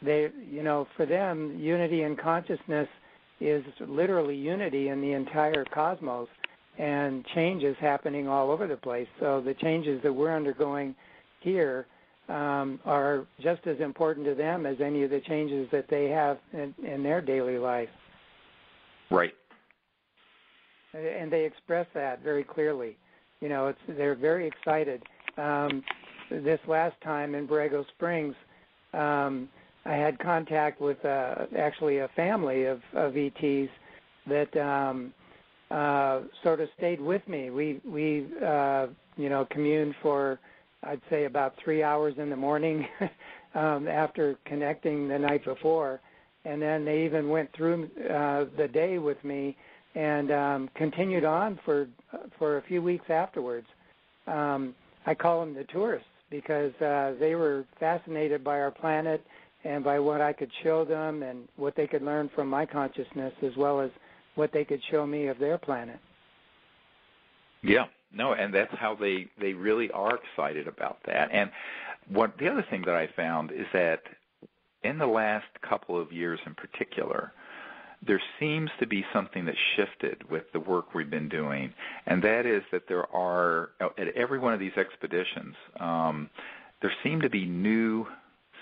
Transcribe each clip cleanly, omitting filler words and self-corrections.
for them, unity in consciousness is literally unity in the entire cosmos, and change is happening all over the place. So the changes that we're undergoing here are just as important to them as any of the changes that they have in their daily life. Right. And they express that very clearly. They're very excited. This last time in Borrego Springs, I had contact with actually a family of ETs that sort of stayed with me. We communed for, I'd say, about 3 hours in the morning after connecting the night before, and then they even went through the day with me and continued on for a few weeks afterwards. I call them the tourists because they were fascinated by our planet and by what I could show them and what they could learn from my consciousness, as well as what they could show me of their planet. Yeah, no, and that's how they really are excited about that. And the other thing that I found is that in the last couple of years in particular, there seems to be something that shifted with the work we've been doing, and that is that there are, at every one of these expeditions, there seem to be new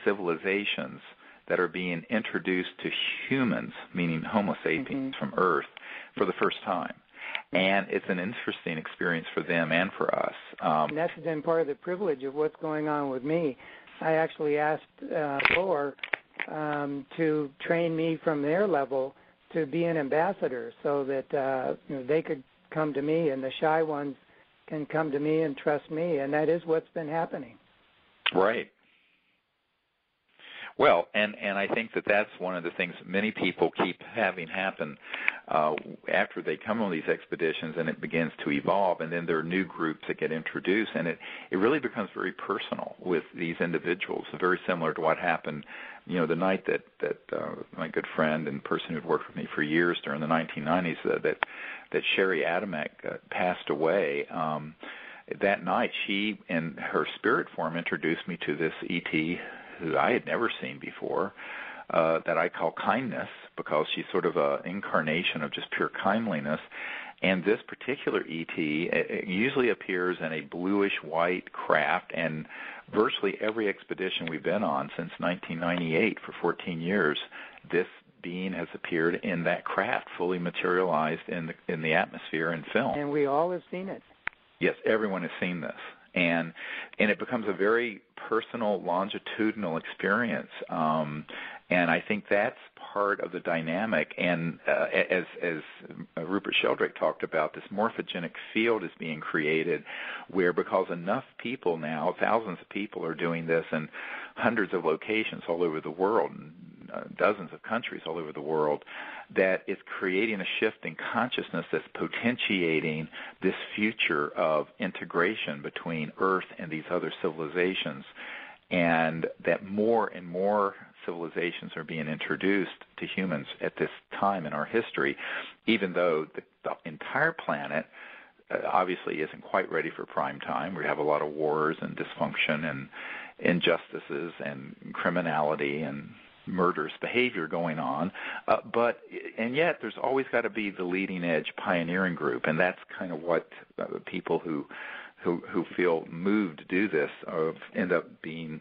civilizations that are being introduced to humans, meaning Homo sapiens from Earth, for the first time. And it's an interesting experience for them and for us. And that's been part of the privilege of what's going on with me. I actually asked Thor to train me from their level to be an ambassador so that they could come to me and the shy ones can come to me and trust me, and that is what's been happening. Right. Well, and I think that that's one of the things many people keep having happen after they come on these expeditions, and it begins to evolve, and then there are new groups that get introduced, and it really becomes very personal with these individuals, very similar to what happened, the night that my good friend and person who'd worked with me for years during the 1990s, that Sherry Adamek passed away. That night, she, in her spirit form, introduced me to this ET who I had never seen before, that I call Kindness, because she's sort of an incarnation of just pure kindliness. And this particular ET usually appears in a bluish-white craft, and virtually every expedition we've been on since 1998 for 14 years, this being has appeared in that craft, fully materialized in the atmosphere and film. And we all have seen it. Yes, everyone has seen this. And it becomes a very personal, longitudinal experience. And I think that's part of the dynamic. And as Rupert Sheldrake talked about, this morphogenic field is being created where, because enough people now, thousands of people are doing this in hundreds of locations all over the world, dozens of countries all over the world, that it's creating a shift in consciousness that's potentiating this future of integration between Earth and these other civilizations, and that more and more civilizations are being introduced to humans at this time in our history, even though the entire planet obviously isn't quite ready for prime time. We have a lot of wars and dysfunction and injustices and criminality and murderous behavior going on, and yet there's always got to be the leading edge pioneering group, and that's kind of what people who feel moved to do this end up being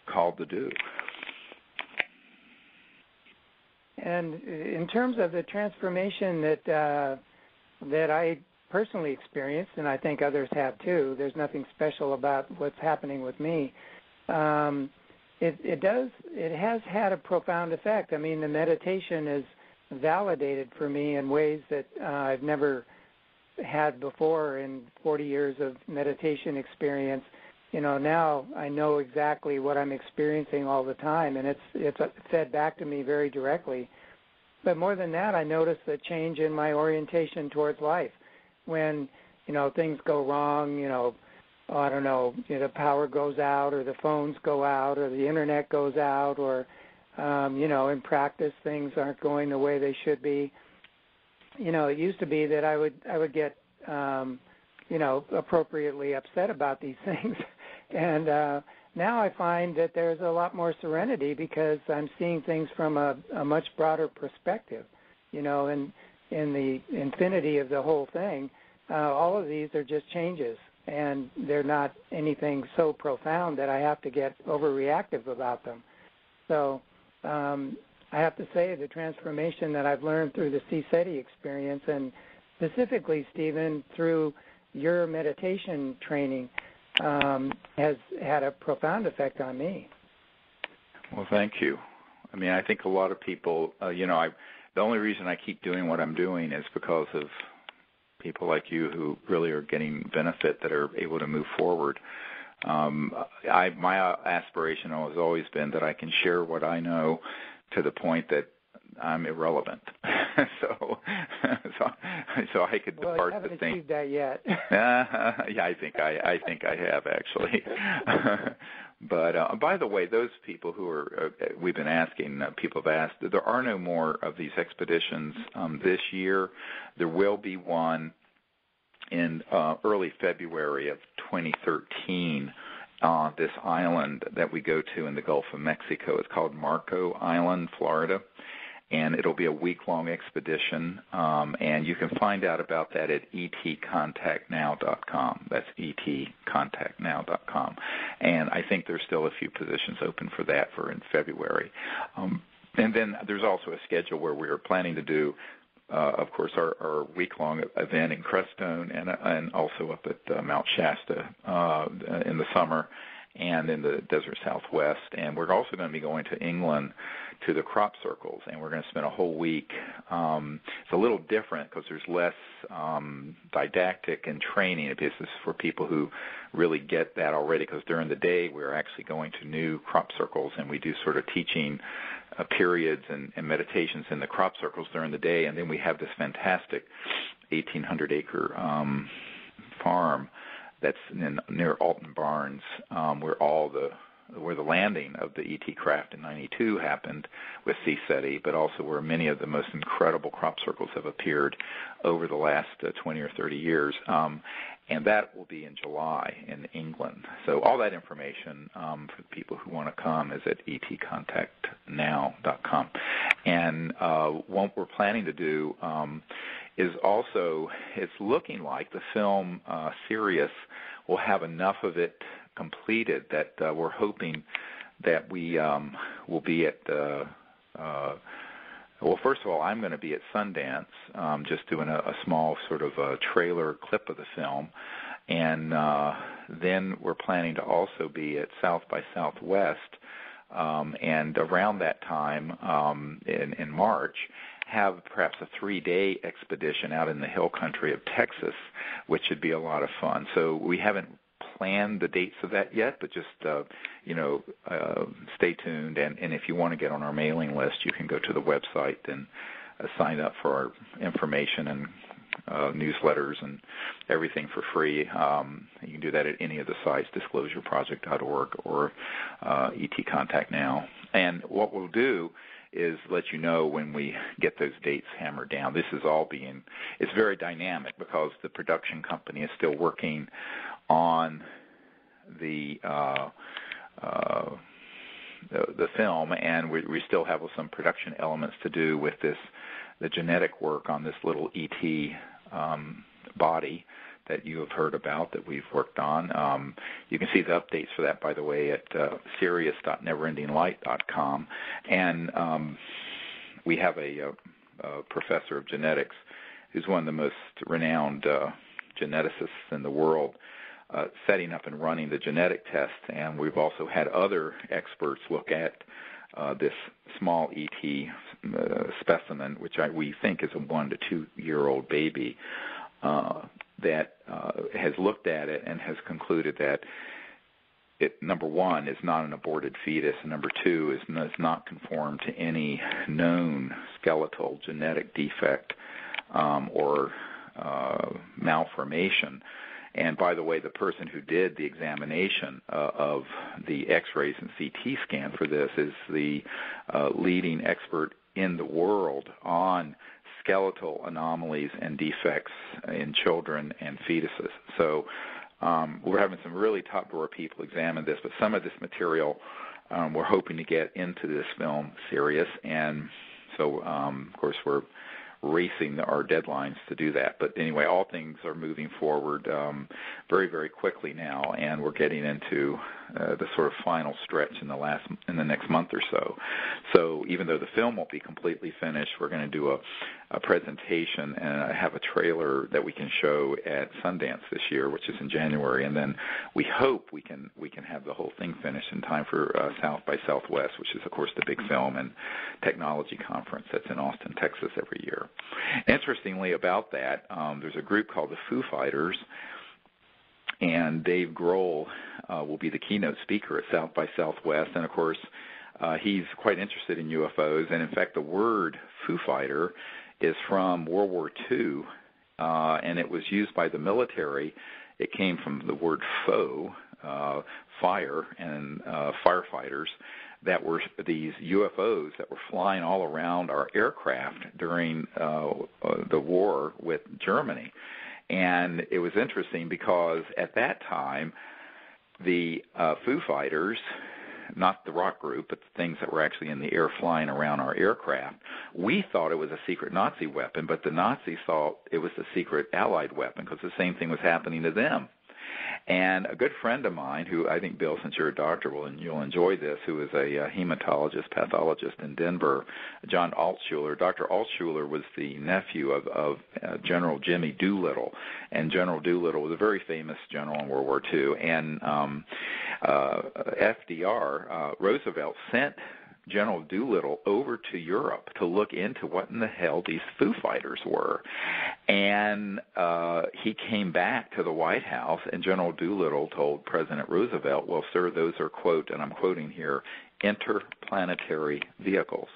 called to do. And in terms of the transformation that I personally experienced, and I think others have too, there's nothing special about what's happening with me. It has had a profound effect. I mean, the meditation is validated for me in ways that I've never had before in 40 years of meditation experience. Now I know exactly what I'm experiencing all the time, and it's fed back to me very directly. But more than that, I noticed a change in my orientation towards life. When, things go wrong, I don't know, the power goes out or the phones go out or the internet goes out or, in practice things aren't going the way they should be. It used to be that I would get, appropriately upset about these things. And now I find that there's a lot more serenity because I'm seeing things from a much broader perspective, and in the infinity of the whole thing. All of these are just changes, and they're not anything so profound that I have to get overreactive about them. So I have to say the transformation that I've learned through the CSETI experience, and specifically, Stephen, through your meditation training, has had a profound effect on me. Well, thank you. I mean, I think a lot of people, the only reason I keep doing what I'm doing is because of people like you who really are getting benefit, that are able to move forward. My aspiration has always been that I can share what I know to the point that I'm irrelevant. so I could depart the thing. Well, you haven't achieved that yet. Yeah, I think I have actually. But by the way, those people who are we've been asking, people have asked, there are no more of these expeditions this year. There will be one in early February of 2013 on this island that we go to in the Gulf of Mexico. It's called Marco Island, Florida. And it'll be a week-long expedition, and you can find out about that at etcontactnow.com. That's etcontactnow.com. And I think there's still a few positions open for that for in February. And then there's also a schedule where we are planning to do, of course, our week-long event in Crestone and also up at Mount Shasta in the summer and in the desert Southwest. And we're also going to be going to England to the crop circles, and we're going to spend a whole week. It's a little different because there's less didactic and training. This is for people who really get that already, because during the day we're actually going to new crop circles, and we do sort of teaching periods and meditations in the crop circles during the day, and then we have this fantastic 1,800-acre farm that's near Alton Barnes, where the landing of the ET craft in '92 happened with CSETI, but also where many of the most incredible crop circles have appeared over the last 20 or 30 years. And that will be in July in England. So all that information for the people who want to come is at etcontactnow.com. And what we're planning to do is also, it's looking like the film Sirius will have enough of it completed that we're hoping that we will be at well, first of all, I'm going to be at Sundance, just doing a small sort of a trailer clip of the film, and then we're planning to also be at South by Southwest, and around that time in March, have perhaps a 3-day expedition out in the hill country of Texas, which should be a lot of fun. So we haven't planned the dates of that yet, but just stay tuned. And if you want to get on our mailing list, you can go to the website and sign up for our information and newsletters and everything for free. You can do that at any of the sites, disclosureproject.org or ET Contact Now. And what we'll do is let you know when we get those dates hammered down. This is all it's very dynamic because the production company is still working on the film, and we still have some production elements to do with the genetic work on this little ET body that you have heard about that we've worked on. You can see the updates for that, by the way, at Sirius.neverendinglight.com. And we have a professor of genetics who's one of the most renowned geneticists in the world, setting up and running the genetic test. And we've also had other experts look at this small ET specimen, which we think is a 1 to 2 year old baby, that has looked at it and has concluded that it, number one, is not an aborted fetus, and number two, does not conform to any known skeletal genetic defect or malformation. And by the way, the person who did the examination of the X-rays and CT scan for this is the leading expert in the world on skeletal anomalies and defects in children and fetuses. So we're having some really top-drawer people examine this, but some of this material we're hoping to get into this film series, and so, of course, we're racing our deadlines to do that. But anyway, all things are moving forward very, very quickly now, and we're getting into the sort of final stretch in the next month or so. So even though the film won't be completely finished, we're going to do a presentation and have a trailer that we can show at Sundance this year, which is in January, and then we hope we can have the whole thing finished in time for South by Southwest, which is, of course, the big film and technology conference that's in Austin, Texas every year. Interestingly about that, there's a group called the Foo Fighters, and Dave Grohl will be the keynote speaker at South by Southwest, and of course he's quite interested in UFOs, and in fact the word Foo Fighter is from World War II, and it was used by the military. It came from the word foe, fire, and firefighters, that were these UFOs that were flying all around our aircraft during the war with Germany. And it was interesting because at that time, the Foo Fighters, not the rock group, but the things that were actually in the air flying around our aircraft, we thought it was a secret Nazi weapon, but the Nazis thought it was a secret Allied weapon because the same thing was happening to them. And a good friend of mine, who I think, Bill, since you're a doctor, you'll enjoy this, who is a hematologist, pathologist in Denver, John Altshuler. Dr. Altshuler was the nephew of General Jimmy Doolittle, and General Doolittle was a very famous general in World War II. And FDR, Roosevelt, sent General Doolittle over to Europe to look into what in the hell these Foo Fighters were. And he came back to the White House, and General Doolittle told President Roosevelt, well, sir, those are, quote, and I'm quoting here, interplanetary vehicles.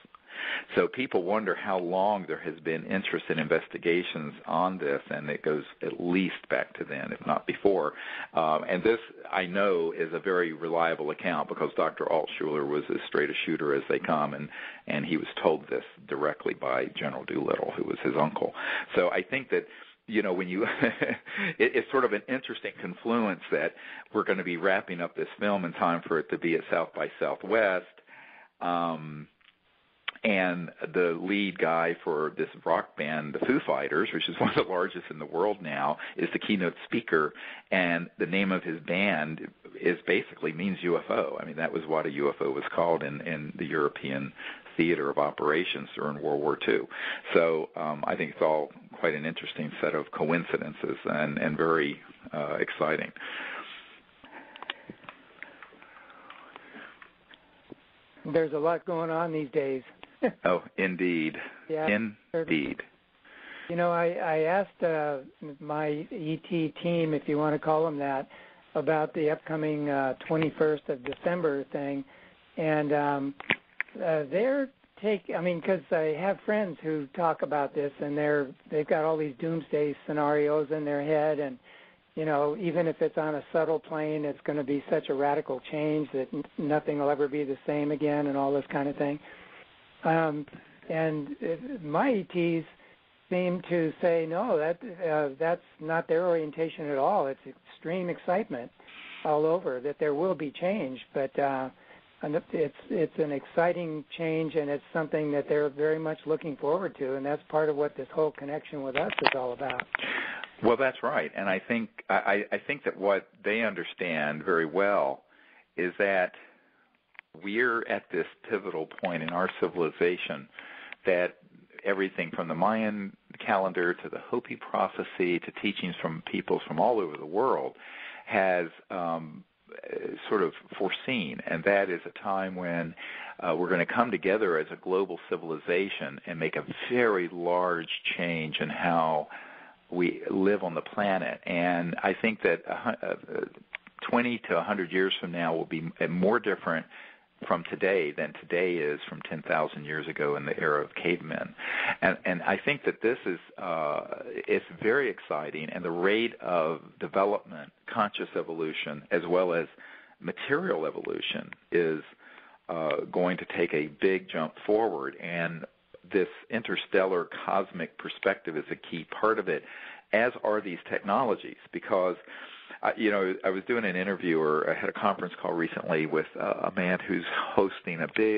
So people wonder how long there has been interest in investigations on this, and it goes at least back to then, if not before. And this, I know, is a very reliable account because Dr. Altshuler was as straight a shooter as they come, and he was told this directly by General Doolittle, who was his uncle. So I think that, you know, when you it's sort of an interesting confluence that we're going to be wrapping up this film in time for it to be at South by Southwest. And the lead guy for this rock band, the Foo Fighters, which is one of the largest in the world now, is the keynote speaker. And the name of his band is basically means UFO. I mean, that was what a UFO was called in the European theater of operations during World War II. So I think it's all quite an interesting set of coincidences and very exciting. There's a lot going on these days. Oh, indeed. Yeah, indeed. You know, I asked my ET team, if you want to call them that, about the upcoming 21st of December thing, and their take, I mean, because I have friends who talk about this, and they've got all these doomsday scenarios in their head, and, you know, even if it's on a subtle plane, it's going to be such a radical change that nothing will ever be the same again and all this kind of thing. And my ETs seem to say, no, that's not their orientation at all. It's extreme excitement all over that there will be change, but it's an exciting change, and it's something that they're very much looking forward to, and that's part of what this whole connection with us is all about. Well, that's right, and I think that what they understand very well is that we're at this pivotal point in our civilization that everything from the Mayan calendar to the Hopi prophecy to teachings from peoples from all over the world has sort of foreseen, and that is a time when we're going to come together as a global civilization and make a very large change in how we live on the planet. And I think that 20 to 100 years from now will be more different from today than today is from 10,000 years ago in the era of cavemen. And I think that this is it's very exciting, and the rate of development, conscious evolution, as well as material evolution is going to take a big jump forward. And this interstellar cosmic perspective is a key part of it, as are these technologies, because I was doing an interview, or I had a conference call recently with a man who's hosting a big